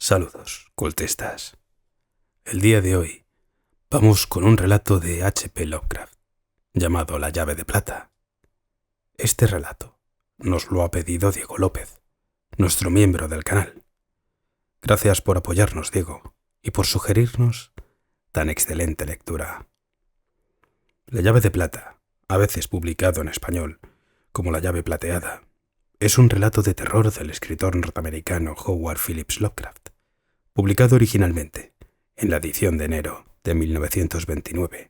Saludos, cultistas. El día de hoy vamos con un relato de H.P. Lovecraft llamado La llave de plata. Este relato nos lo ha pedido Diego López, nuestro miembro del canal. Gracias por apoyarnos, Diego, y por sugerirnos tan excelente lectura. La llave de plata, a veces publicado en español como La llave plateada, es un relato de terror del escritor norteamericano Howard Phillips Lovecraft, publicado originalmente en la edición de enero de 1929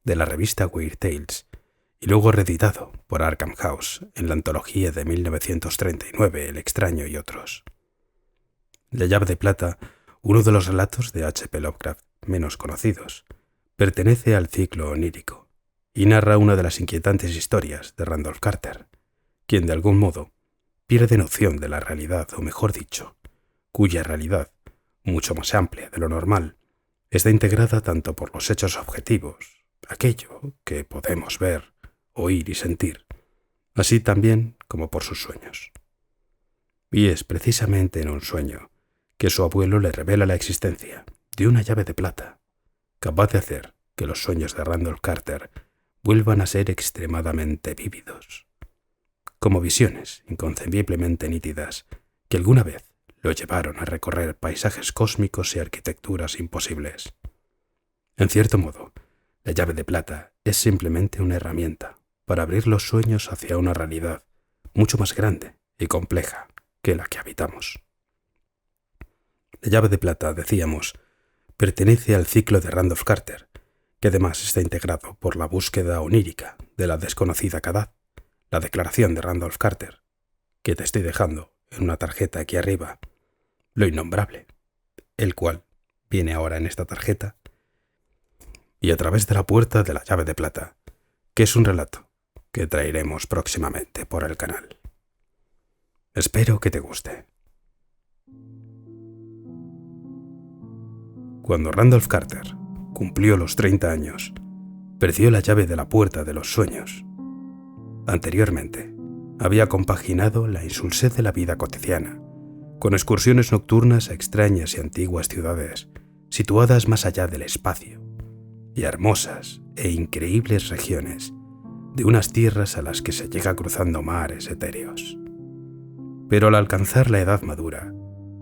de la revista Weird Tales y luego reeditado por Arkham House en la antología de 1939 El extraño y otros. La llave de plata, uno de los relatos de H.P. Lovecraft menos conocidos, pertenece al ciclo onírico y narra una de las inquietantes historias de Randolph Carter, quien de algún modo pierde noción de la realidad, o mejor dicho, cuya realidad, mucho más amplia de lo normal, está integrada tanto por los hechos objetivos, aquello que podemos ver, oír y sentir, así también como por sus sueños. Y es precisamente en un sueño que su abuelo le revela la existencia de una llave de plata, capaz de hacer que los sueños de Randolph Carter vuelvan a ser extremadamente vívidos, como visiones inconcebiblemente nítidas que alguna vez lo llevaron a recorrer paisajes cósmicos y arquitecturas imposibles. En cierto modo, la llave de plata es simplemente una herramienta para abrir los sueños hacia una realidad mucho más grande y compleja que la que habitamos. La llave de plata, decíamos, pertenece al ciclo de Randolph Carter, que además está integrado por la búsqueda onírica de la desconocida Kadad, la declaración de Randolph Carter, que te estoy dejando en una tarjeta aquí arriba, lo innombrable, el cual viene ahora en esta tarjeta, y a través de la puerta de la llave de plata, que es un relato que traeremos próximamente por el canal. Espero que te guste. Cuando Randolph Carter cumplió los 30 años, perdió la llave de la puerta de los sueños. Anteriormente, había compaginado la insulsez de la vida cotidiana con excursiones nocturnas a extrañas y antiguas ciudades situadas más allá del espacio y hermosas e increíbles regiones de unas tierras a las que se llega cruzando mares etéreos. Pero al alcanzar la edad madura,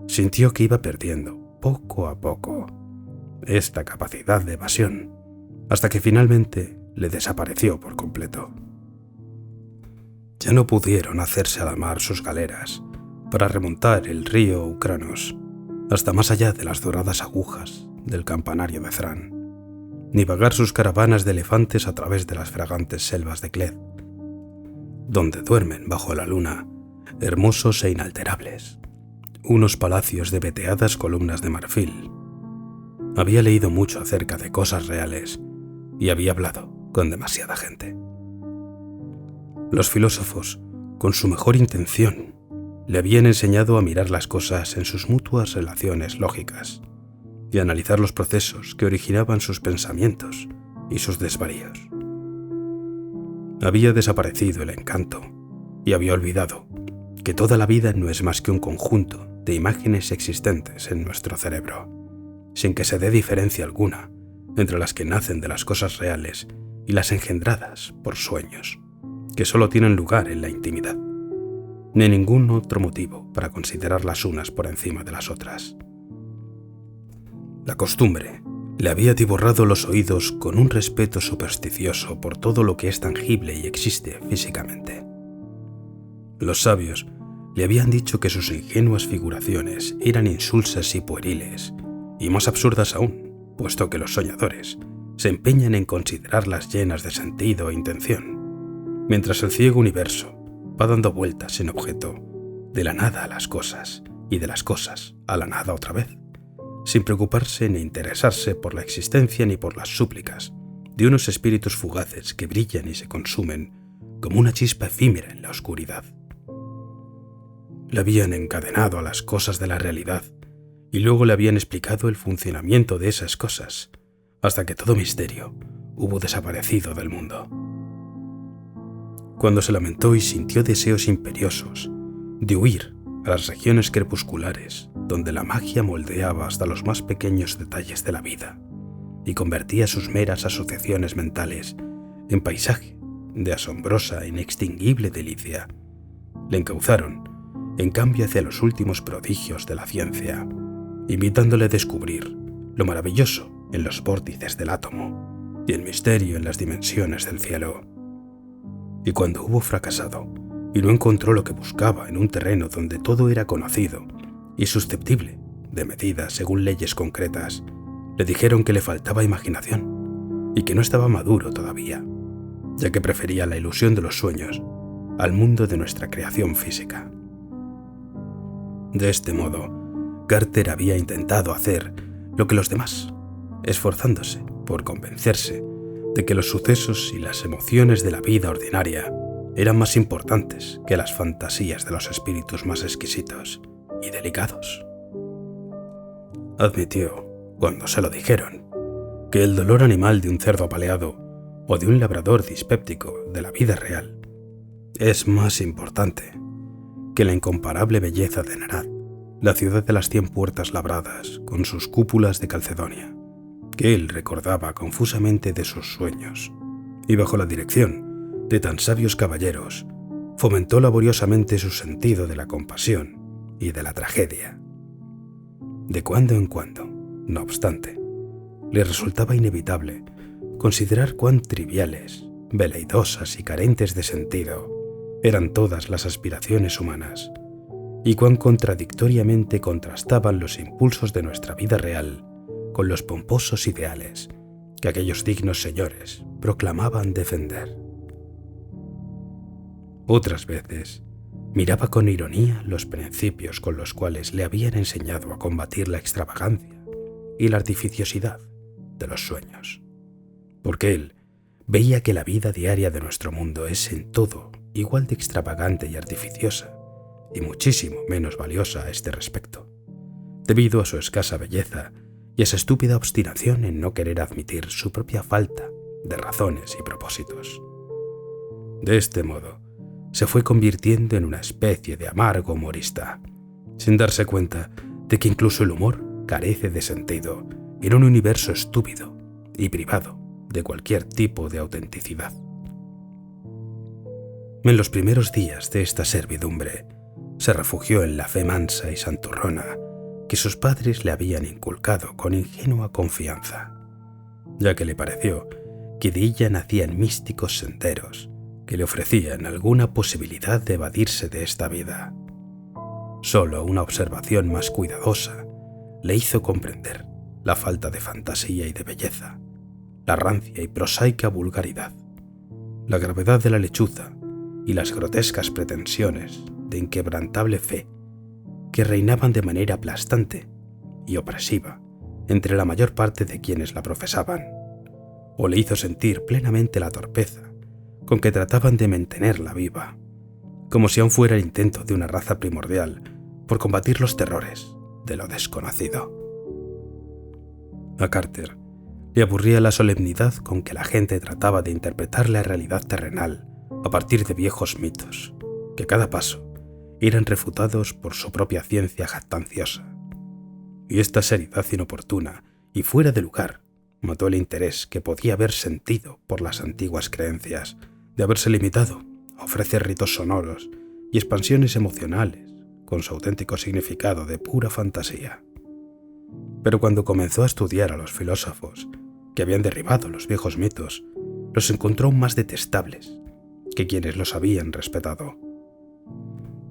sintió que iba perdiendo, poco a poco, esta capacidad de evasión, hasta que finalmente le desapareció por completo. Ya no pudieron hacerse a la mar sus galeras para remontar el río Ucranos hasta más allá de las doradas agujas del campanario de Thran, ni vagar sus caravanas de elefantes a través de las fragantes selvas de Cled, donde duermen bajo la luna, hermosos e inalterables, unos palacios de veteadas columnas de marfil. Había leído mucho acerca de cosas reales y había hablado con demasiada gente. Los filósofos, con su mejor intención, le habían enseñado a mirar las cosas en sus mutuas relaciones lógicas y a analizar los procesos que originaban sus pensamientos y sus desvaríos. Había desaparecido el encanto y había olvidado que toda la vida no es más que un conjunto de imágenes existentes en nuestro cerebro, sin que se dé diferencia alguna entre las que nacen de las cosas reales y las engendradas por sueños, que solo tienen lugar en la intimidad, ni ningún otro motivo para considerar las unas por encima de las otras. La costumbre le había atiborrado los oídos con un respeto supersticioso por todo lo que es tangible y existe físicamente. Los sabios le habían dicho que sus ingenuas figuraciones eran insulsas y pueriles, y más absurdas aún, puesto que los soñadores se empeñan en considerarlas llenas de sentido e intención, mientras el ciego universo va dando vueltas en objeto de la nada a las cosas y de las cosas a la nada otra vez, sin preocuparse ni interesarse por la existencia ni por las súplicas de unos espíritus fugaces que brillan y se consumen como una chispa efímera en la oscuridad. Le habían encadenado a las cosas de la realidad y luego le habían explicado el funcionamiento de esas cosas hasta que todo misterio hubo desaparecido del mundo. Cuando se lamentó y sintió deseos imperiosos de huir a las regiones crepusculares, donde la magia moldeaba hasta los más pequeños detalles de la vida y convertía sus meras asociaciones mentales en paisaje de asombrosa e inextinguible delicia, le encauzaron, en cambio, hacia los últimos prodigios de la ciencia, invitándole a descubrir lo maravilloso en los vórtices del átomo y el misterio en las dimensiones del cielo. Y cuando hubo fracasado y no encontró lo que buscaba en un terreno donde todo era conocido y susceptible de medidas según leyes concretas, le dijeron que le faltaba imaginación y que no estaba maduro todavía, ya que prefería la ilusión de los sueños al mundo de nuestra creación física. De este modo, Carter había intentado hacer lo que los demás, esforzándose por convencerse de que los sucesos y las emociones de la vida ordinaria eran más importantes que las fantasías de los espíritus más exquisitos y delicados. Admitió, cuando se lo dijeron, que el dolor animal de un cerdo apaleado o de un labrador dispéptico de la vida real es más importante que la incomparable belleza de Nerad, la ciudad de las 100 puertas labradas con sus cúpulas de Calcedonia, que él recordaba confusamente de sus sueños, y bajo la dirección de tan sabios caballeros, fomentó laboriosamente su sentido de la compasión y de la tragedia. De cuando en cuando, no obstante, le resultaba inevitable considerar cuán triviales, veleidosas y carentes de sentido eran todas las aspiraciones humanas, y cuán contradictoriamente contrastaban los impulsos de nuestra vida real con los pomposos ideales que aquellos dignos señores proclamaban defender. Otras veces miraba con ironía los principios con los cuales le habían enseñado a combatir la extravagancia y la artificiosidad de los sueños, porque él veía que la vida diaria de nuestro mundo es en todo igual de extravagante y artificiosa, y muchísimo menos valiosa a este respecto, debido a su escasa belleza y a esa estúpida obstinación en no querer admitir su propia falta de razones y propósitos. De este modo, se fue convirtiendo en una especie de amargo humorista, sin darse cuenta de que incluso el humor carece de sentido en un universo estúpido y privado de cualquier tipo de autenticidad. En los primeros días de esta servidumbre, se refugió en la fe mansa y santurrona que sus padres le habían inculcado con ingenua confianza, ya que le pareció que de ella nacían místicos senderos que le ofrecían alguna posibilidad de evadirse de esta vida. Solo una observación más cuidadosa le hizo comprender la falta de fantasía y de belleza, la rancia y prosaica vulgaridad, la gravedad de la lechuza y las grotescas pretensiones de inquebrantable fe que reinaban de manera aplastante y opresiva entre la mayor parte de quienes la profesaban, o le hizo sentir plenamente la torpeza con que trataban de mantenerla viva, como si aún fuera el intento de una raza primordial por combatir los terrores de lo desconocido. A Carter le aburría la solemnidad con que la gente trataba de interpretar la realidad terrenal a partir de viejos mitos, que a cada paso eran refutados por su propia ciencia jactanciosa. Y esta seriedad inoportuna y fuera de lugar mató el interés que podía haber sentido por las antiguas creencias de haberse limitado a ofrecer ritos sonoros y expansiones emocionales con su auténtico significado de pura fantasía. Pero cuando comenzó a estudiar a los filósofos que habían derribado los viejos mitos, los encontró aún más detestables que quienes los habían respetado.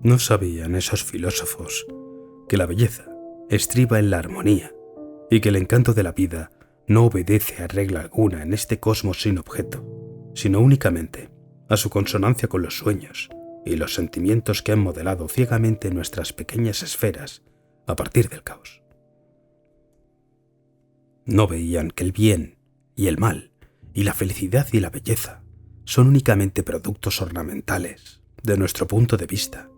No sabían esos filósofos que la belleza estriba en la armonía y que el encanto de la vida no obedece a regla alguna en este cosmos sin objeto, sino únicamente a su consonancia con los sueños y los sentimientos que han modelado ciegamente nuestras pequeñas esferas a partir del caos. No veían que el bien y el mal y la felicidad y la belleza son únicamente productos ornamentales de nuestro punto de vista,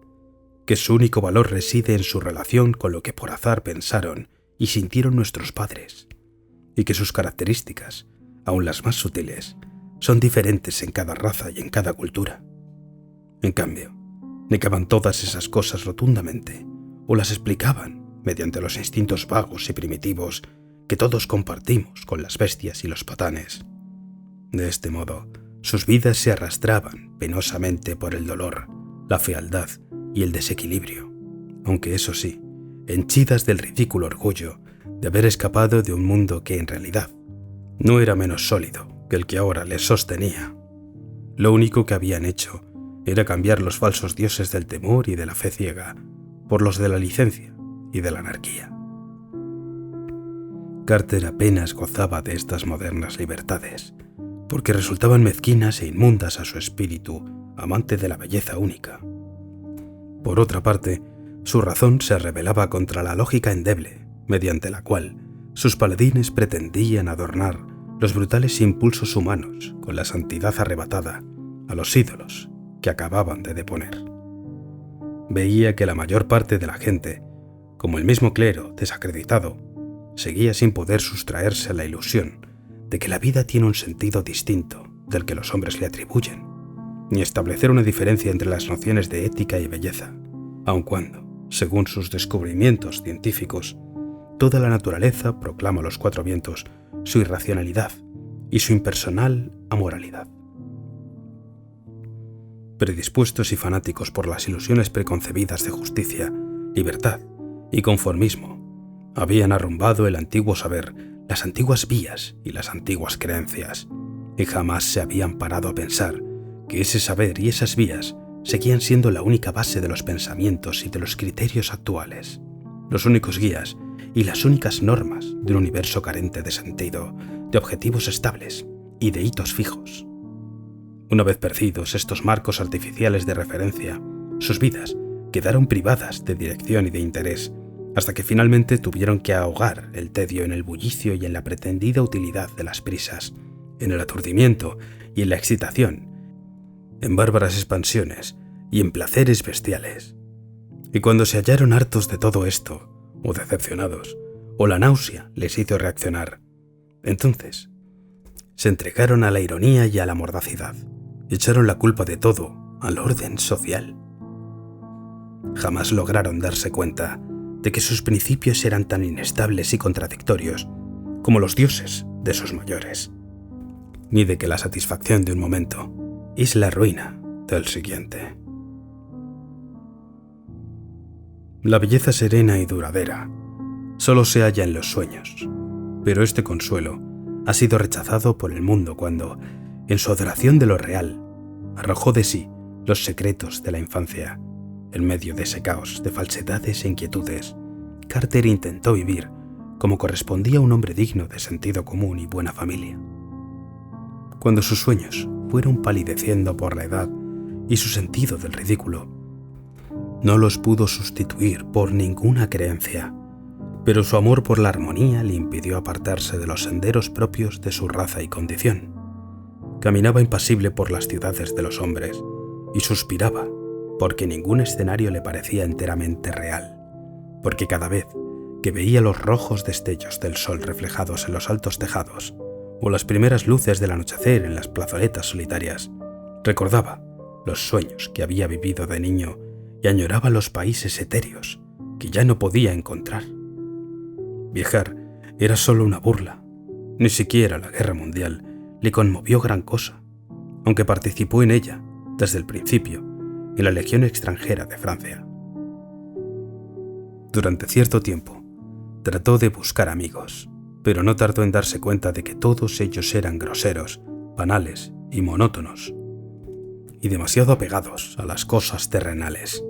que su único valor reside en su relación con lo que por azar pensaron y sintieron nuestros padres, y que sus características, aun las más sutiles, son diferentes en cada raza y en cada cultura. En cambio, Negaban todas esas cosas rotundamente, o las explicaban mediante los instintos vagos y primitivos que todos compartimos con las bestias y los patanes. De este modo, sus vidas se arrastraban penosamente por el dolor, la fealdad y el desequilibrio, aunque eso sí, henchidas del ridículo orgullo de haber escapado de un mundo que en realidad no era menos sólido que el que ahora les sostenía. Lo único que habían hecho era cambiar los falsos dioses del temor y de la fe ciega por los de la licencia y de la anarquía. Carter apenas gozaba de estas modernas libertades, porque resultaban mezquinas e inmundas a su espíritu, amante de la belleza única. Por otra parte, su razón se rebelaba contra la lógica endeble, mediante la cual sus paladines pretendían adornar los brutales impulsos humanos con la santidad arrebatada a los ídolos que acababan de deponer. Veía que la mayor parte de la gente, como el mismo clero desacreditado, seguía sin poder sustraerse a la ilusión de que la vida tiene un sentido distinto del que los hombres le atribuyen, ni establecer una diferencia entre las nociones de ética y belleza, aun cuando, según sus descubrimientos científicos, toda la naturaleza proclama a los cuatro vientos su irracionalidad y su impersonal amoralidad. Predispuestos y fanáticos por las ilusiones preconcebidas de justicia, libertad y conformismo, habían arrumbado el antiguo saber, las antiguas vías y las antiguas creencias, y jamás se habían parado a pensar que ese saber y esas vías seguían siendo la única base de los pensamientos y de los criterios actuales, los únicos guías y las únicas normas de un universo carente de sentido, de objetivos estables y de hitos fijos. Una vez perdidos estos marcos artificiales de referencia, sus vidas quedaron privadas de dirección y de interés, hasta que finalmente tuvieron que ahogar el tedio en el bullicio y en la pretendida utilidad de las prisas, en el aturdimiento y en la excitación, en bárbaras expansiones y en placeres bestiales. Y cuando se hallaron hartos de todo esto, o decepcionados, o la náusea les hizo reaccionar, entonces se entregaron a la ironía y a la mordacidad, y echaron la culpa de todo al orden social. Jamás lograron darse cuenta de que sus principios eran tan inestables y contradictorios como los dioses de sus mayores, ni de que la satisfacción de un momento es la ruina del siguiente. La belleza serena y duradera solo se halla en los sueños, pero este consuelo ha sido rechazado por el mundo cuando, en su adoración de lo real, arrojó de sí los secretos de la infancia. En medio de ese caos de falsedades e inquietudes, Carter intentó vivir como correspondía a un hombre digno de sentido común y buena familia. Cuando sus sueños fueron palideciendo por la edad y su sentido del ridículo, no los pudo sustituir por ninguna creencia, pero su amor por la armonía le impidió apartarse de los senderos propios de su raza y condición. Caminaba impasible por las ciudades de los hombres y suspiraba porque ningún escenario le parecía enteramente real, porque cada vez que veía los rojos destellos del sol reflejados en los altos tejados o las primeras luces del anochecer en las plazoletas solitarias, recordaba los sueños que había vivido de niño y añoraba los países etéreos que ya no podía encontrar. Viajar era solo una burla. Ni siquiera la guerra mundial le conmovió gran cosa, aunque participó en ella desde el principio en la Legión extranjera de Francia. Durante cierto tiempo trató de buscar amigos, pero no tardó en darse cuenta de que todos ellos eran groseros, banales y monótonos, y demasiado apegados a las cosas terrenales.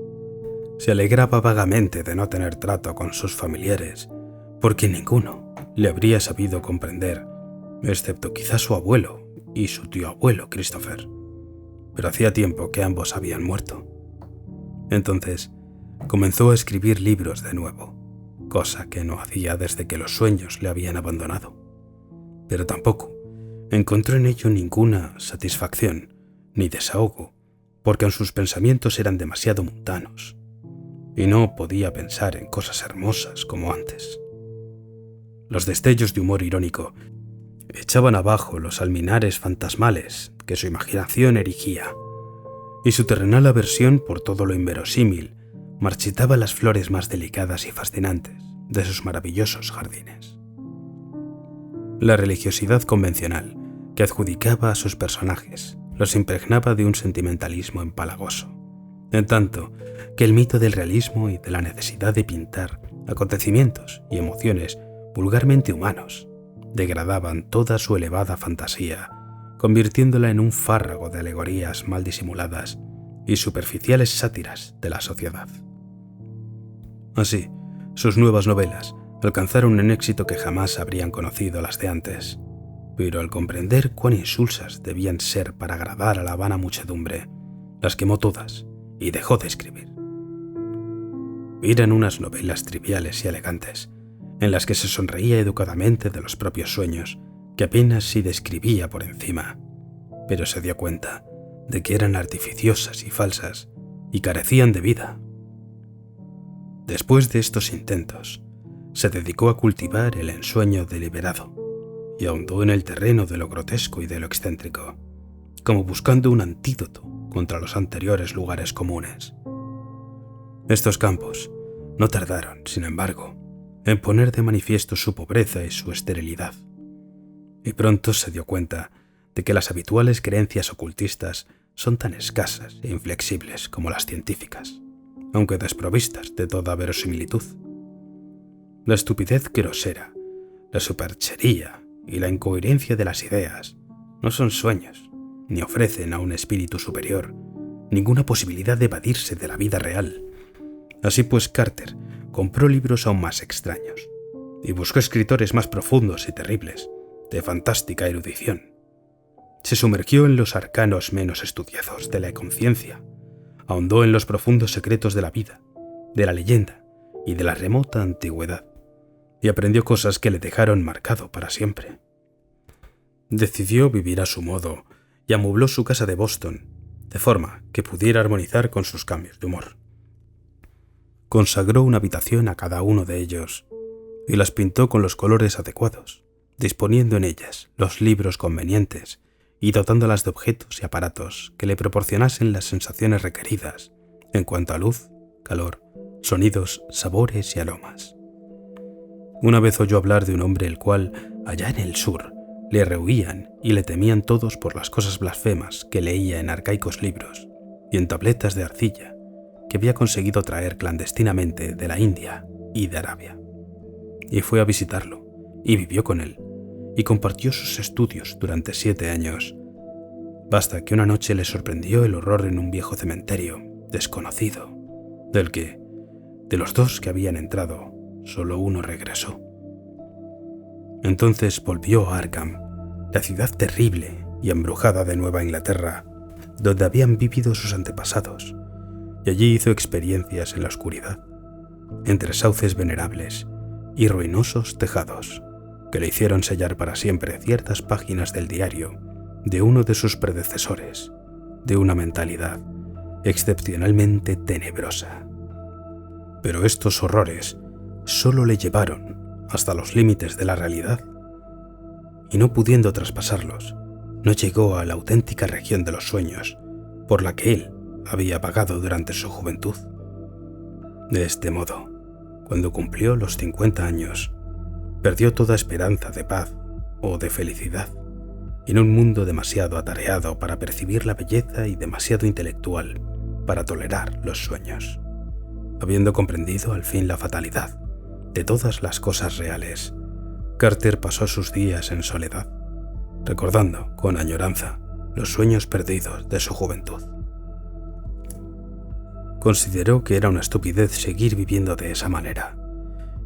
Se alegraba vagamente de no tener trato con sus familiares, porque ninguno le habría sabido comprender, excepto quizás su abuelo y su tío abuelo Christopher, pero hacía tiempo que ambos habían muerto. Entonces comenzó a escribir libros de nuevo, cosa que no hacía desde que los sueños le habían abandonado, pero tampoco encontró en ello ninguna satisfacción ni desahogo, porque sus pensamientos eran demasiado mundanos y no podía pensar en cosas hermosas como antes. Los destellos de humor irónico echaban abajo los alminares fantasmales que su imaginación erigía, y su terrenal aversión por todo lo inverosímil marchitaba las flores más delicadas y fascinantes de sus maravillosos jardines. La religiosidad convencional que adjudicaba a sus personajes los impregnaba de un sentimentalismo empalagoso, en tanto que el mito del realismo y de la necesidad de pintar acontecimientos y emociones vulgarmente humanos degradaban toda su elevada fantasía, convirtiéndola en un fárrago de alegorías mal disimuladas y superficiales sátiras de la sociedad. Así, sus nuevas novelas alcanzaron un éxito que jamás habrían conocido las de antes, pero al comprender cuán insulsas debían ser para agradar a la vana muchedumbre, las quemó todas y dejó de escribir. Eran unas novelas triviales y elegantes, en las que se sonreía educadamente de los propios sueños, que apenas si describía por encima, pero se dio cuenta de que eran artificiosas y falsas y carecían de vida. Después de estos intentos, se dedicó a cultivar el ensueño deliberado y ahondó en el terreno de lo grotesco y de lo excéntrico, como buscando un antídoto contra los anteriores lugares comunes. Estos campos no tardaron, sin embargo, en poner de manifiesto su pobreza y su esterilidad, y pronto se dio cuenta de que las habituales creencias ocultistas son tan escasas e inflexibles como las científicas, aunque desprovistas de toda verosimilitud. La estupidez grosera, la superchería y la incoherencia de las ideas no son sueños, ni ofrecen a un espíritu superior ninguna posibilidad de evadirse de la vida real. Así pues, Carter compró libros aún más extraños y buscó escritores más profundos y terribles, de fantástica erudición. Se sumergió en los arcanos menos estudiados de la conciencia, ahondó en los profundos secretos de la vida, de la leyenda y de la remota antigüedad, y aprendió cosas que le dejaron marcado para siempre. Decidió vivir a su modo y amuebló su casa de Boston, de forma que pudiera armonizar con sus cambios de humor. Consagró una habitación a cada uno de ellos y las pintó con los colores adecuados, disponiendo en ellas los libros convenientes y dotándolas de objetos y aparatos que le proporcionasen las sensaciones requeridas en cuanto a luz, calor, sonidos, sabores y aromas. Una vez oyó hablar de un hombre el cual, allá en el sur, le rehuían y le temían todos por las cosas blasfemas que leía en arcaicos libros y en tabletas de arcilla que había conseguido traer clandestinamente de la India y de Arabia. Y fue a visitarlo, y vivió con él, y compartió sus estudios durante 7 años, basta que una noche le sorprendió el horror en un viejo cementerio desconocido, del que, de los 2 que habían entrado, solo uno regresó. Entonces volvió a Arkham, la ciudad terrible y embrujada de Nueva Inglaterra, donde habían vivido sus antepasados, y allí hizo experiencias en la oscuridad, entre sauces venerables y ruinosos tejados, que le hicieron sellar para siempre ciertas páginas del diario de uno de sus predecesores, de una mentalidad excepcionalmente tenebrosa. Pero estos horrores solo le llevaron hasta los límites de la realidad, y no pudiendo traspasarlos, no llegó a la auténtica región de los sueños por la que él había vagado durante su juventud. De este modo, cuando cumplió los 50 años, perdió toda esperanza de paz o de felicidad, en un mundo demasiado atareado para percibir la belleza y demasiado intelectual para tolerar los sueños. Habiendo comprendido al fin la fatalidad de todas las cosas reales, Carter pasó sus días en soledad, recordando con añoranza los sueños perdidos de su juventud. Consideró que era una estupidez seguir viviendo de esa manera,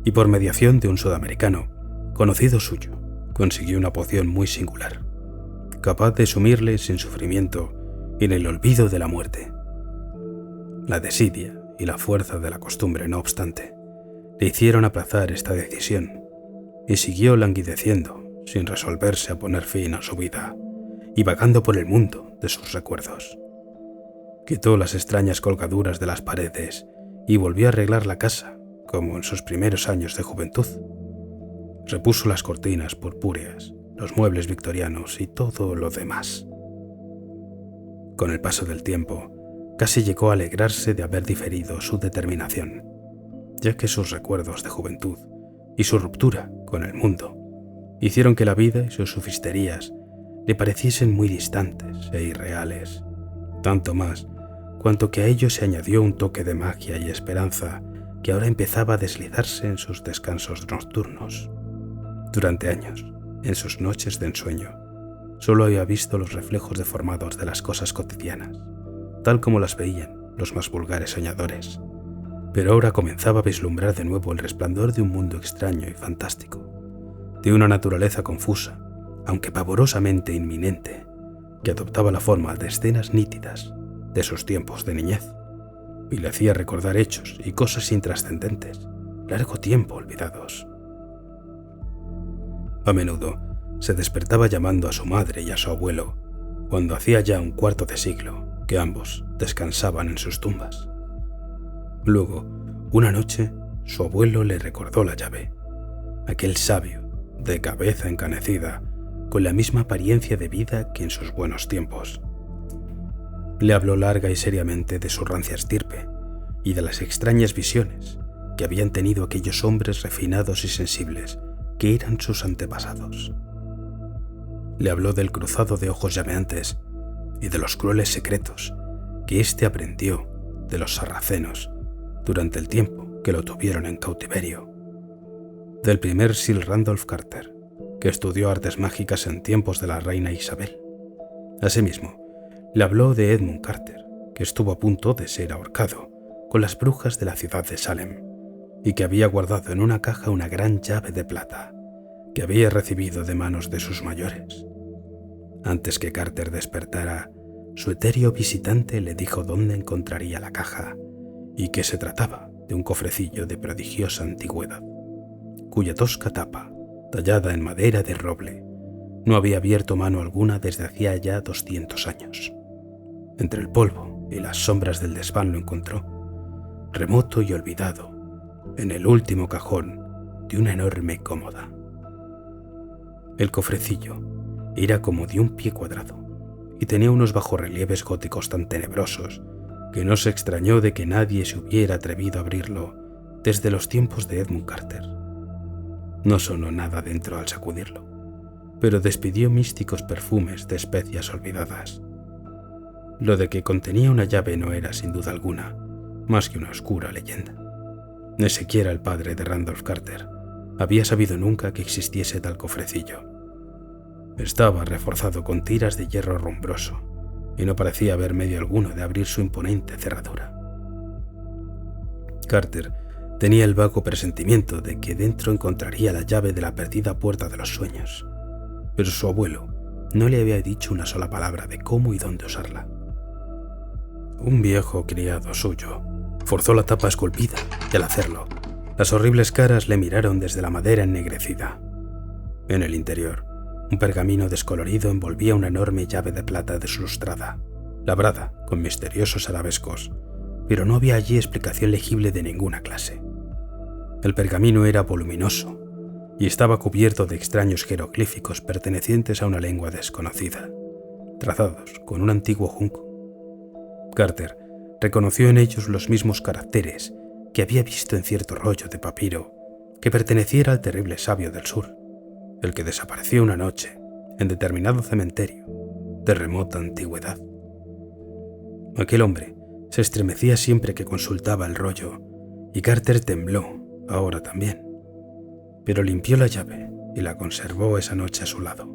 y por mediación de un sudamericano, conocido suyo, consiguió una poción muy singular, capaz de sumirle sin sufrimiento en el olvido de la muerte. La desidia y la fuerza de la costumbre, no obstante, le hicieron aplazar esta decisión, y siguió languideciendo sin resolverse a poner fin a su vida y vagando por el mundo de sus recuerdos. Quitó las extrañas colgaduras de las paredes y volvió a arreglar la casa como en sus primeros años de juventud. Repuso las cortinas purpúreas, los muebles victorianos y todo lo demás. Con el paso del tiempo, casi llegó a alegrarse de haber diferido su determinación, ya que sus recuerdos de juventud y su ruptura con el mundo hicieron que la vida y sus sofisterías le pareciesen muy distantes e irreales, tanto más cuanto que a ello se añadió un toque de magia y esperanza que ahora empezaba a deslizarse en sus descansos nocturnos. Durante años, en sus noches de ensueño, solo había visto los reflejos deformados de las cosas cotidianas, tal como las veían los más vulgares soñadores, pero ahora comenzaba a vislumbrar de nuevo el resplandor de un mundo extraño y fantástico, de una naturaleza confusa, aunque pavorosamente inminente, que adoptaba la forma de escenas nítidas de sus tiempos de niñez, y le hacía recordar hechos y cosas intrascendentes, largo tiempo olvidados. A menudo se despertaba llamando a su madre y a su abuelo, cuando hacía ya un cuarto de siglo que ambos descansaban en sus tumbas. Luego, una noche, su abuelo le recordó la llave, aquel sabio, de cabeza encanecida, con la misma apariencia de vida que en sus buenos tiempos. Le habló larga y seriamente de su rancia estirpe y de las extrañas visiones que habían tenido aquellos hombres refinados y sensibles que eran sus antepasados. Le habló del cruzado de ojos llameantes y de los crueles secretos que éste aprendió de los sarracenos durante el tiempo que lo tuvieron en cautiverio, del primer Sir Randolph Carter, que estudió artes mágicas en tiempos de la reina Isabel. Asimismo, le habló de Edmund Carter, que estuvo a punto de ser ahorcado con las brujas de la ciudad de Salem, y que había guardado en una caja una gran llave de plata que había recibido de manos de sus mayores. Antes que Carter despertara, su etéreo visitante le dijo dónde encontraría la caja y que se trataba de un cofrecillo de prodigiosa antigüedad, cuya tosca tapa, tallada en madera de roble, no había abierto mano alguna desde hacía ya 200 años. Entre el polvo y las sombras del desván lo encontró, remoto y olvidado, en el último cajón de una enorme cómoda. El cofrecillo era como de un pie cuadrado y tenía unos bajorrelieves góticos tan tenebrosos que no se extrañó de que nadie se hubiera atrevido a abrirlo desde los tiempos de Edmund Carter. No sonó nada dentro al sacudirlo, pero despidió místicos perfumes de especias olvidadas. Lo de que contenía una llave no era, sin duda alguna, más que una oscura leyenda. Ni siquiera el padre de Randolph Carter había sabido nunca que existiese tal cofrecillo. Estaba reforzado con tiras de hierro rumbroso y no parecía haber medio alguno de abrir su imponente cerradura. Carter tenía el vago presentimiento de que dentro encontraría la llave de la perdida puerta de los sueños, pero su abuelo no le había dicho una sola palabra de cómo y dónde usarla. Un viejo criado suyo forzó la tapa esculpida y al hacerlo, las horribles caras le miraron desde la madera ennegrecida. En el interior, un pergamino descolorido envolvía una enorme llave de plata deslustrada, labrada con misteriosos arabescos, pero no había allí explicación legible de ninguna clase. El pergamino era voluminoso y estaba cubierto de extraños jeroglíficos pertenecientes a una lengua desconocida, trazados con un antiguo junco. Carter reconoció en ellos los mismos caracteres que había visto en cierto rollo de papiro que perteneciera al terrible sabio del sur, el que desapareció una noche en determinado cementerio de remota antigüedad. Aquel hombre se estremecía siempre que consultaba el rollo, y Carter tembló ahora también, pero limpió la llave y la conservó esa noche a su lado,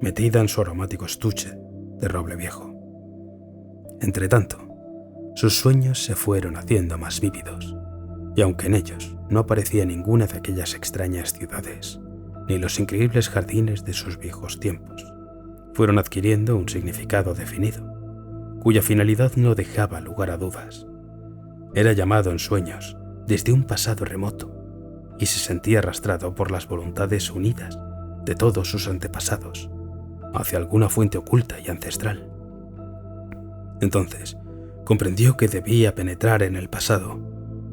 metida en su aromático estuche de roble viejo. Entretanto, sus sueños se fueron haciendo más vívidos, y aunque en ellos no aparecía ninguna de aquellas extrañas ciudades, ni los increíbles jardines de sus viejos tiempos, fueron adquiriendo un significado definido, cuya finalidad no dejaba lugar a dudas. Era llamado en sueños desde un pasado remoto, y se sentía arrastrado por las voluntades unidas de todos sus antepasados hacia alguna fuente oculta y ancestral. Entonces comprendió que debía penetrar en el pasado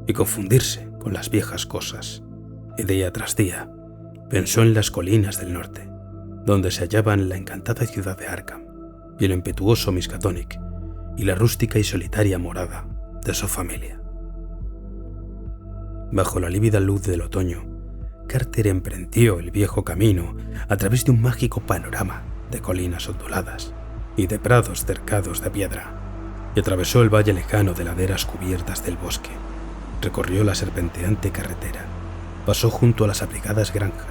y confundirse con las viejas cosas, y día tras día pensó en las colinas del norte, donde se hallaban la encantada ciudad de Arkham y el impetuoso Miskatonic, y la rústica y solitaria morada de su familia. Bajo la lívida luz del otoño, Carter emprendió el viejo camino a través de un mágico panorama de colinas onduladas y de prados cercados de piedra, y atravesó el valle lejano de laderas cubiertas del bosque. Recorrió la serpenteante carretera, pasó junto a las abrigadas granjas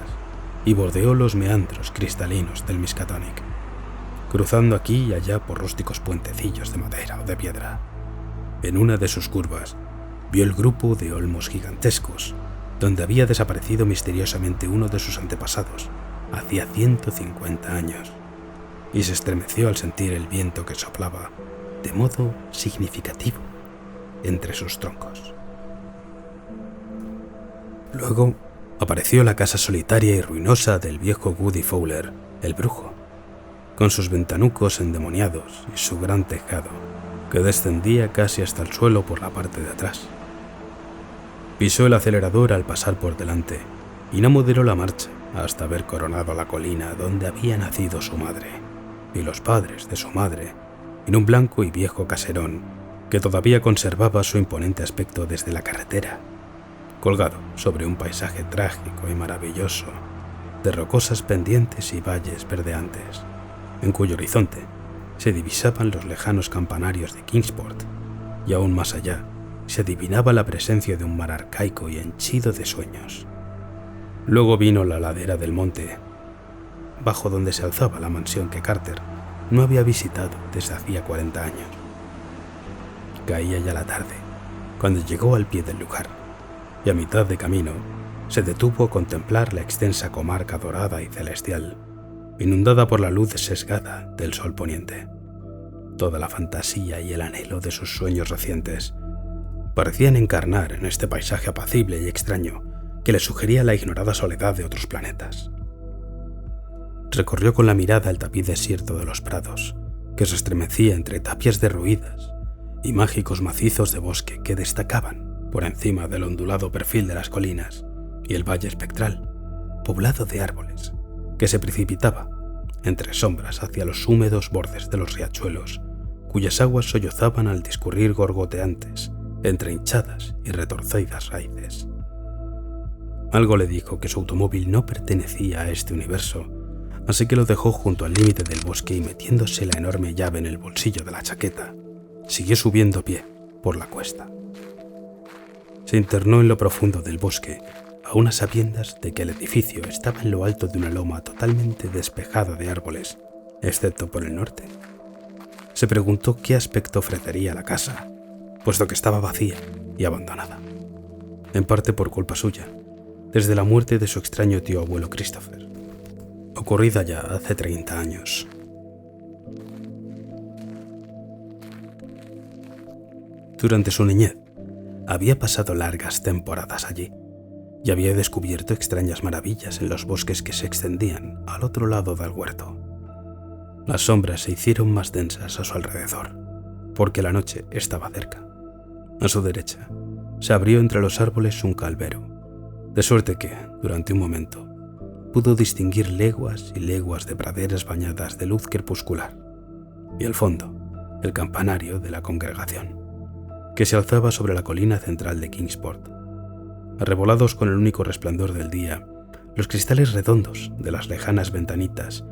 y bordeó los meandros cristalinos del Miskatonic, cruzando aquí y allá por rústicos puentecillos de madera o de piedra. En una de sus curvas, vio el grupo de olmos gigantescos, donde había desaparecido misteriosamente uno de sus antepasados, hacía 150 años, y se estremeció al sentir el viento que soplaba de modo significativo entre sus troncos. Luego apareció la casa solitaria y ruinosa del viejo Woody Fowler, el brujo, con sus ventanucos endemoniados y su gran tejado, que descendía casi hasta el suelo por la parte de atrás. Pisó el acelerador al pasar por delante y no moderó la marcha hasta haber coronado la colina donde había nacido su madre y los padres de su madre, en un blanco y viejo caserón que todavía conservaba su imponente aspecto desde la carretera, colgado sobre un paisaje trágico y maravilloso de rocosas pendientes y valles verdeantes, en cuyo horizonte se divisaban los lejanos campanarios de Kingsport, y aún más allá se adivinaba la presencia de un mar arcaico y henchido de sueños. Luego vino la ladera del monte, bajo donde se alzaba la mansión que Carter no había visitado desde hacía 40 años. Caía ya la tarde, cuando llegó al pie del lugar, y a mitad de camino se detuvo a contemplar la extensa comarca dorada y celestial, inundada por la luz sesgada del sol poniente. Toda la fantasía y el anhelo de sus sueños recientes parecían encarnar en este paisaje apacible y extraño que le sugería la ignorada soledad de otros planetas. Recorrió con la mirada el tapiz desierto de los prados, que se estremecía entre tapias derruidas y mágicos macizos de bosque que destacaban por encima del ondulado perfil de las colinas, y el valle espectral, poblado de árboles, que se precipitaba entre sombras hacia los húmedos bordes de los riachuelos, cuyas aguas sollozaban al discurrir gorgoteantes entre hinchadas y retorcidas raíces. Algo le dijo que su automóvil no pertenecía a este universo, así que lo dejó junto al límite del bosque y, metiéndose la enorme llave en el bolsillo de la chaqueta, siguió subiendo a pie por la cuesta. Se internó en lo profundo del bosque, a unas sabiendas de que el edificio estaba en lo alto de una loma totalmente despejada de árboles, excepto por el norte. Se preguntó qué aspecto ofrecería la casa, puesto que estaba vacía y abandonada, en parte por culpa suya, desde la muerte de su extraño tío abuelo Christopher, ocurrida ya hace 30 años. Durante su niñez, había pasado largas temporadas allí y había descubierto extrañas maravillas en los bosques que se extendían al otro lado del huerto. Las sombras se hicieron más densas a su alrededor, porque la noche estaba cerca. A su derecha, se abrió entre los árboles un calvero, de suerte que, durante un momento, pudo distinguir leguas y leguas de praderas bañadas de luz crepuscular, y al fondo, el campanario de la congregación, que se alzaba sobre la colina central de Kingsport. Arrebolados con el único resplandor del día, los cristales redondos de las lejanas ventanitas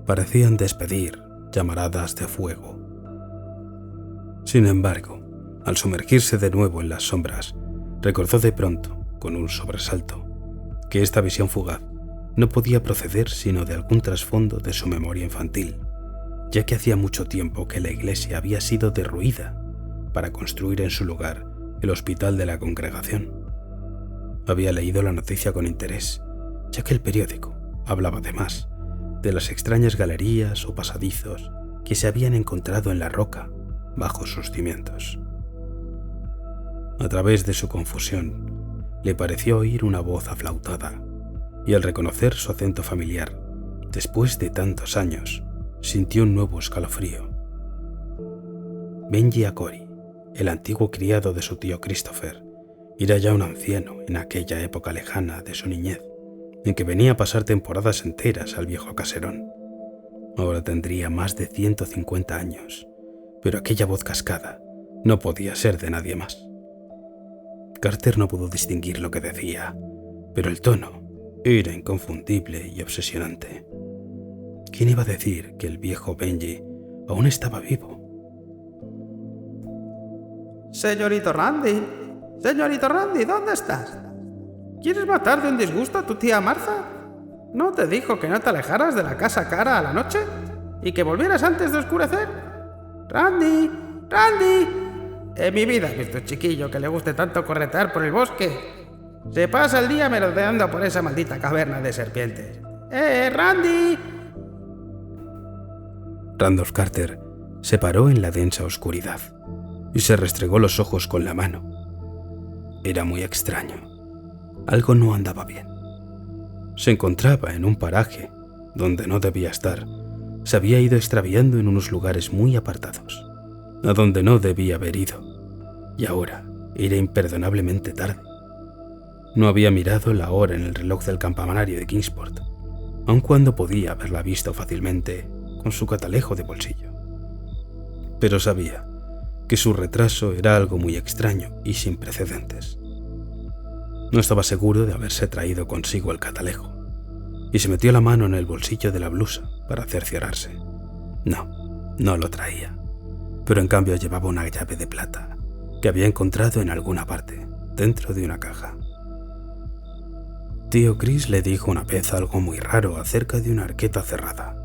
parecían despedir llamaradas de fuego. Sin embargo, al sumergirse de nuevo en las sombras, recordó de pronto, con un sobresalto, que esta visión fugaz no podía proceder sino de algún trasfondo de su memoria infantil, ya que hacía mucho tiempo que la iglesia había sido derruida para construir en su lugar el hospital de la congregación. Había leído la noticia con interés, ya que el periódico hablaba además de las extrañas galerías o pasadizos que se habían encontrado en la roca bajo sus cimientos. A través de su confusión, le pareció oír una voz aflautada, y al reconocer su acento familiar, después de tantos años, sintió un nuevo escalofrío. Benji Acori, el antiguo criado de su tío Christopher, era ya un anciano en aquella época lejana de su niñez, en que venía a pasar temporadas enteras al viejo caserón. Ahora tendría más de 150 años, pero aquella voz cascada no podía ser de nadie más. Carter no pudo distinguir lo que decía, pero el tono era inconfundible y obsesionante. ¿Quién iba a decir que el viejo Benji aún estaba vivo? Señorito Randy, ¿dónde estás? ¿Quieres matar de un disgusto a tu tía Martha? ¿No te dijo que no te alejaras de la casa cara a la noche? ¿Y que volvieras antes de oscurecer? ¡Randy! En mi vida he visto un chiquillo que le guste tanto corretear por el bosque. Se pasa el día merodeando por esa maldita caverna de serpientes. ¡Randy! Randolph Carter se paró en la densa oscuridad y se restregó los ojos con la mano. Era muy extraño. Algo no andaba bien. Se encontraba en un paraje donde no debía estar. Se había ido extraviando en unos lugares muy apartados, a donde no debía haber ido, y ahora era imperdonablemente tarde. No había mirado la hora en el reloj del campanario de Kingsport, aun cuando podía haberla visto fácilmente con su catalejo de bolsillo. Pero sabía que su retraso era algo muy extraño y sin precedentes. No estaba seguro de haberse traído consigo el catalejo, y se metió la mano en el bolsillo de la blusa para cerciorarse. No lo traía, pero en cambio llevaba una llave de plata que había encontrado en alguna parte, dentro de una caja. Tío Chris le dijo una vez algo muy raro acerca de una arqueta cerrada,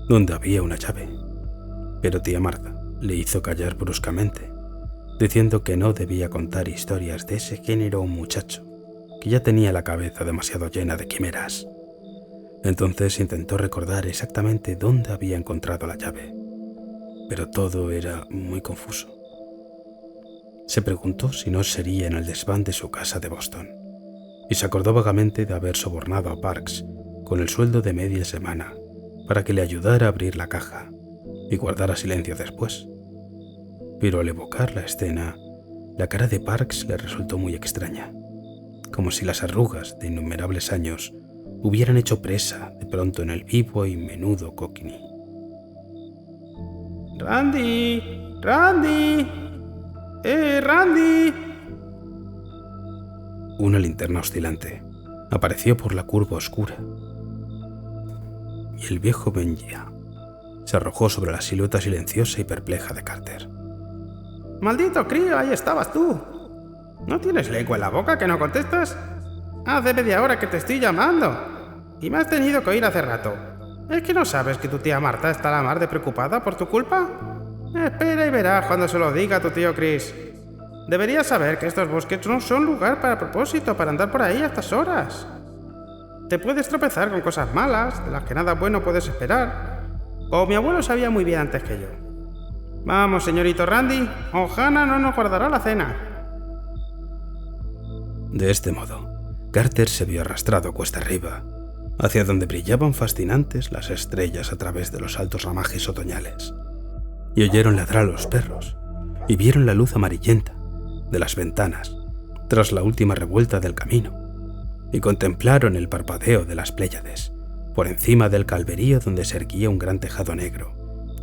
donde había una llave, pero tía Martha le hizo callar bruscamente, diciendo que no debía contar historias de ese género a un muchacho que ya tenía la cabeza demasiado llena de quimeras. Entonces intentó recordar exactamente dónde había encontrado la llave, pero todo era muy confuso. Se preguntó si no sería en el desván de su casa de Boston, y se acordó vagamente de haber sobornado a Parks con el sueldo de media semana para que le ayudara a abrir la caja y guardara silencio después. Pero al evocar la escena, la cara de Parks le resultó muy extraña, como si las arrugas de innumerables años hubieran hecho presa de pronto en el vivo y menudo Cockney. ¡Randy! Una linterna oscilante apareció por la curva oscura, y el viejo Benji se arrojó sobre la silueta silenciosa y perpleja de Carter. ¡Maldito crío, ahí estabas tú! ¿No tienes lengua en la boca que no contestas? Hace media hora que te estoy llamando y me has tenido que oír hace rato. ¿Es que no sabes que tu tía Martha está la mar de preocupada por tu culpa? Espera y verás cuando se lo diga a tu tío Chris. Deberías saber que estos bosques no son lugar para propósito para andar por ahí a estas horas. Te puedes tropezar con cosas malas, de las que nada bueno puedes esperar. O mi abuelo sabía muy bien antes que yo. Vamos, señorito Randy, o Hannah no nos guardará la cena. De este modo, Carter se vio arrastrado cuesta arriba, hacia donde brillaban fascinantes las estrellas a través de los altos ramajes otoñales, y oyeron ladrar a los perros, y vieron la luz amarillenta de las ventanas tras la última revuelta del camino, y contemplaron el parpadeo de las Pléyades por encima del calverío donde se erguía un gran tejado negro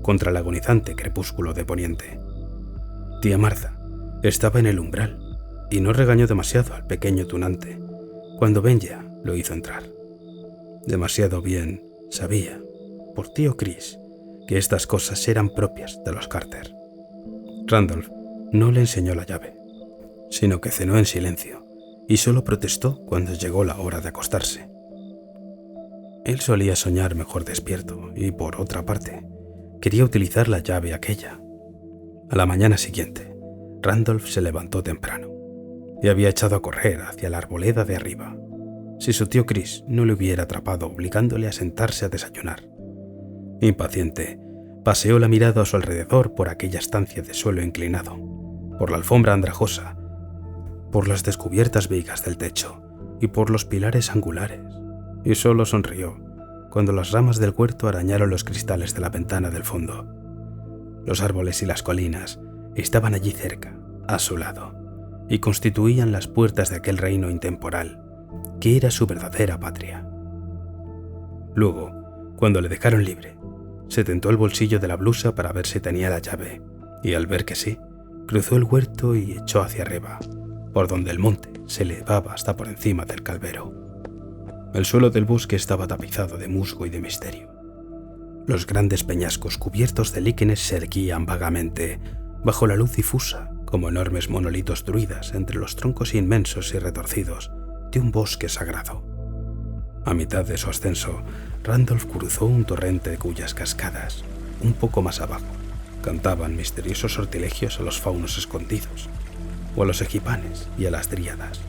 contra el agonizante crepúsculo de poniente. Tía Martha estaba en el umbral y no regañó demasiado al pequeño tunante cuando Benja lo hizo entrar. Demasiado bien sabía, por tío Chris, que estas cosas eran propias de los Carter. Randolph no le enseñó la llave, sino que cenó en silencio y solo protestó cuando llegó la hora de acostarse. Él solía soñar mejor despierto y, por otra parte, quería utilizar la llave aquella. A la mañana siguiente, Randolph se levantó temprano y había echado a correr hacia la arboleda de arriba, si su tío Chris no le hubiera atrapado obligándole a sentarse a desayunar. Impaciente, paseó la mirada a su alrededor por aquella estancia de suelo inclinado, por la alfombra andrajosa, por las descubiertas vigas del techo y por los pilares angulares, y solo sonrió cuando las ramas del huerto arañaron los cristales de la ventana del fondo. Los árboles y las colinas estaban allí cerca, a su lado, y constituían las puertas de aquel reino intemporal que era su verdadera patria. Luego, cuando le dejaron libre, se tentó el bolsillo de la blusa para ver si tenía la llave y al ver que sí, cruzó el huerto y echó hacia arriba, por donde el monte se elevaba hasta por encima del calvero. El suelo del bosque estaba tapizado de musgo y de misterio. Los grandes peñascos cubiertos de líquenes se erguían vagamente bajo la luz difusa como enormes monolitos druidas entre los troncos inmensos y retorcidos de un bosque sagrado. A mitad de su ascenso, Randolph cruzó un torrente cuyas cascadas, un poco más abajo, cantaban misteriosos sortilegios a los faunos escondidos, o a los egipanes y a las dríadas.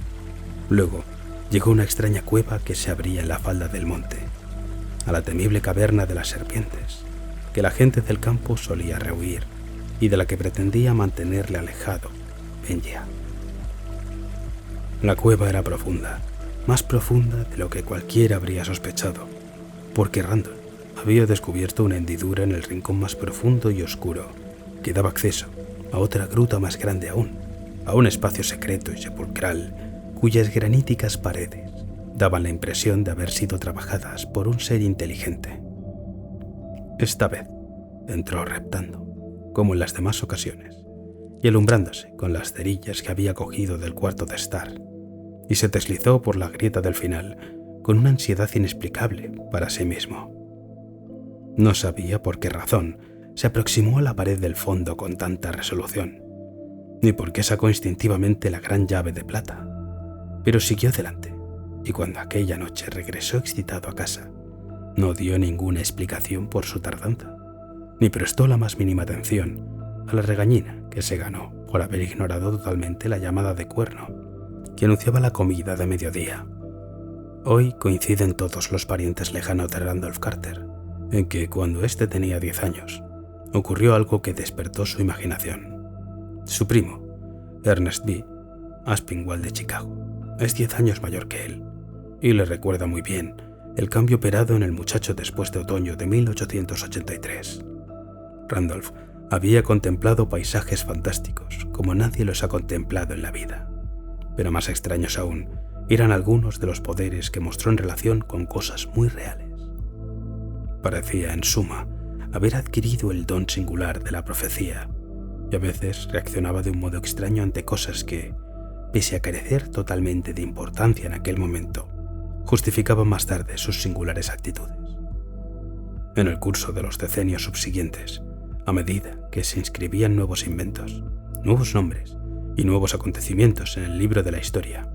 Luego llegó una extraña cueva que se abría en la falda del monte, a la temible caverna de las serpientes, que la gente del campo solía rehuir y de la que pretendía mantenerle alejado Benja. La cueva era profunda, más profunda de lo que cualquiera habría sospechado, porque Randolph había descubierto una hendidura en el rincón más profundo y oscuro que daba acceso a otra gruta más grande aún, a un espacio secreto y sepulcral cuyas graníticas paredes daban la impresión de haber sido trabajadas por un ser inteligente. Esta vez entró reptando, como en las demás ocasiones, y alumbrándose con las cerillas que había cogido del cuarto de estar, y se deslizó por la grieta del final con una ansiedad inexplicable para sí mismo. No sabía por qué razón se aproximó a la pared del fondo con tanta resolución, ni por qué sacó instintivamente la gran llave de plata, pero siguió adelante, y cuando aquella noche regresó excitado a casa, no dio ninguna explicación por su tardanza, ni prestó la más mínima atención a la regañina que se ganó por haber ignorado totalmente la llamada de cuerno que anunciaba la comida de mediodía. Hoy coinciden todos los parientes lejanos de Randolph Carter en que, cuando éste tenía 10 años, ocurrió algo que despertó su imaginación. Su primo, Ernest B. Aspinwall de Chicago, es 10 años mayor que él, y le recuerda muy bien el cambio operado en el muchacho después de otoño de 1883. Randolph había contemplado paisajes fantásticos como nadie los ha contemplado en la vida, pero más extraños aún eran algunos de los poderes que mostró en relación con cosas muy reales. Parecía, en suma, haber adquirido el don singular de la profecía, y a veces reaccionaba de un modo extraño ante cosas que, pese a carecer totalmente de importancia en aquel momento, justificaban más tarde sus singulares actitudes. En el curso de los decenios subsiguientes, a medida que se inscribían nuevos inventos, nuevos nombres y nuevos acontecimientos en el libro de la historia,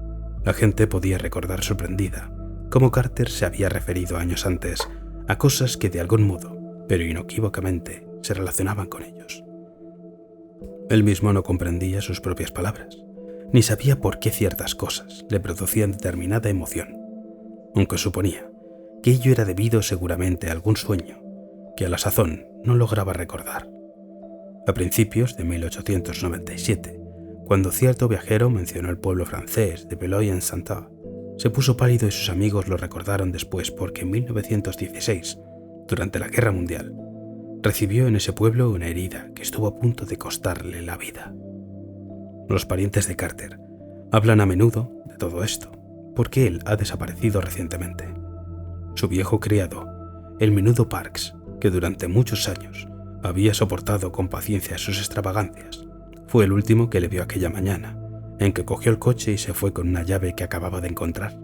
la gente podía recordar sorprendida cómo Carter se había referido años antes a cosas que de algún modo, pero inequívocamente, se relacionaban con ellos. Él mismo no comprendía sus propias palabras, ni sabía por qué ciertas cosas le producían determinada emoción, aunque suponía que ello era debido seguramente a algún sueño que a la sazón no lograba recordar. A principios de 1897, cuando cierto viajero mencionó el pueblo francés de Belleuil-en-Saintonge, se puso pálido y sus amigos lo recordaron después porque en 1916, durante la Guerra Mundial, recibió en ese pueblo una herida que estuvo a punto de costarle la vida. Los parientes de Carter hablan a menudo de todo esto, porque él ha desaparecido recientemente. Su viejo criado, el menudo Parks, que durante muchos años había soportado con paciencia sus extravagancias, fue el último que le vio aquella mañana, en que cogió el coche y se fue con una llave que acababa de encontrar.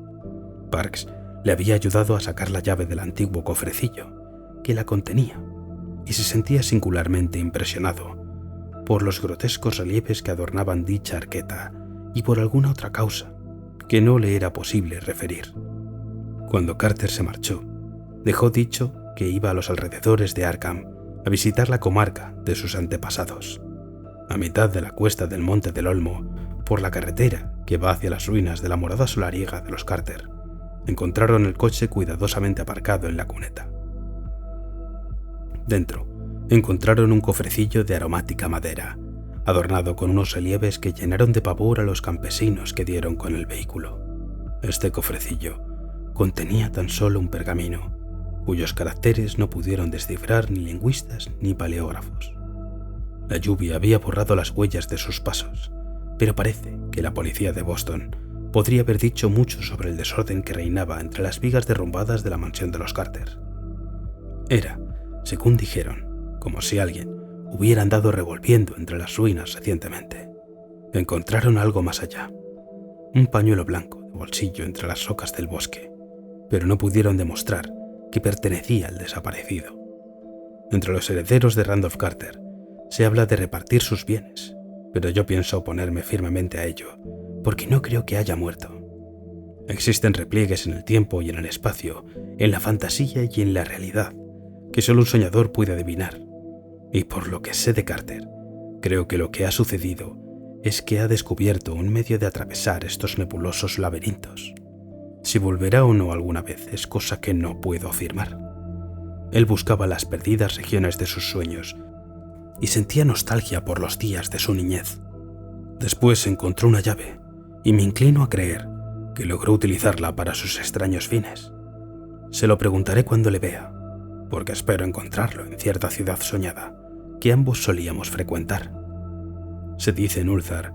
Parks le había ayudado a sacar la llave del antiguo cofrecillo que la contenía, y se sentía singularmente impresionado por los grotescos relieves que adornaban dicha arqueta y por alguna otra causa que no le era posible referir. Cuando Carter se marchó, dejó dicho que iba a los alrededores de Arkham a visitar la comarca de sus antepasados. A mitad de la cuesta del Monte del Olmo, por la carretera que va hacia las ruinas de la morada solariega de los Carter, encontraron el coche cuidadosamente aparcado en la cuneta. Dentro, encontraron un cofrecillo de aromática madera, adornado con unos relieves que llenaron de pavor a los campesinos que dieron con el vehículo. Este cofrecillo contenía tan solo un pergamino, cuyos caracteres no pudieron descifrar ni lingüistas ni paleógrafos. La lluvia había borrado las huellas de sus pasos, pero parece que la policía de Boston podría haber dicho mucho sobre el desorden que reinaba entre las vigas derrumbadas de la mansión de los Carter. Era, según dijeron, como si alguien hubiera andado revolviendo entre las ruinas recientemente. Encontraron algo más allá, un pañuelo blanco de bolsillo entre las rocas del bosque, pero no pudieron demostrar que pertenecía al desaparecido. Entre los herederos de Randolph Carter se habla de repartir sus bienes, pero yo pienso oponerme firmemente a ello, porque no creo que haya muerto. Existen repliegues en el tiempo y en el espacio, en la fantasía y en la realidad, que solo un soñador puede adivinar. Y por lo que sé de Carter, creo que lo que ha sucedido es que ha descubierto un medio de atravesar estos nebulosos laberintos. Si volverá o no alguna vez es cosa que no puedo afirmar. Él buscaba las perdidas regiones de sus sueños y sentía nostalgia por los días de su niñez. Después encontró una llave y me inclino a creer que logró utilizarla para sus extraños fines. Se lo preguntaré cuando le vea, porque espero encontrarlo en cierta ciudad soñada que ambos solíamos frecuentar. Se dice en Ulthar,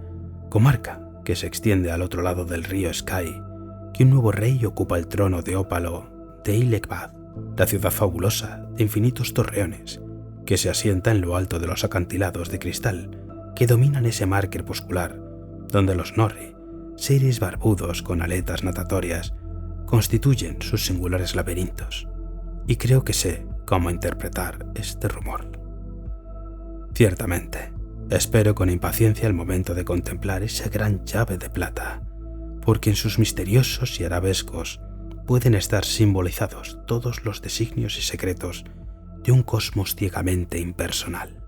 comarca que se extiende al otro lado del río Sky, que un nuevo rey ocupa el trono de ópalo de Ilekbad, la ciudad fabulosa de infinitos torreones que se asienta en lo alto de los acantilados de cristal que dominan ese mar crepuscular, donde los Norri, seres barbudos con aletas natatorias, constituyen sus singulares laberintos, y creo que sé cómo interpretar este rumor. Ciertamente, espero con impaciencia el momento de contemplar esa gran llave de plata, porque en sus misteriosos y arabescos pueden estar simbolizados todos los designios y secretos de un cosmos ciegamente impersonal.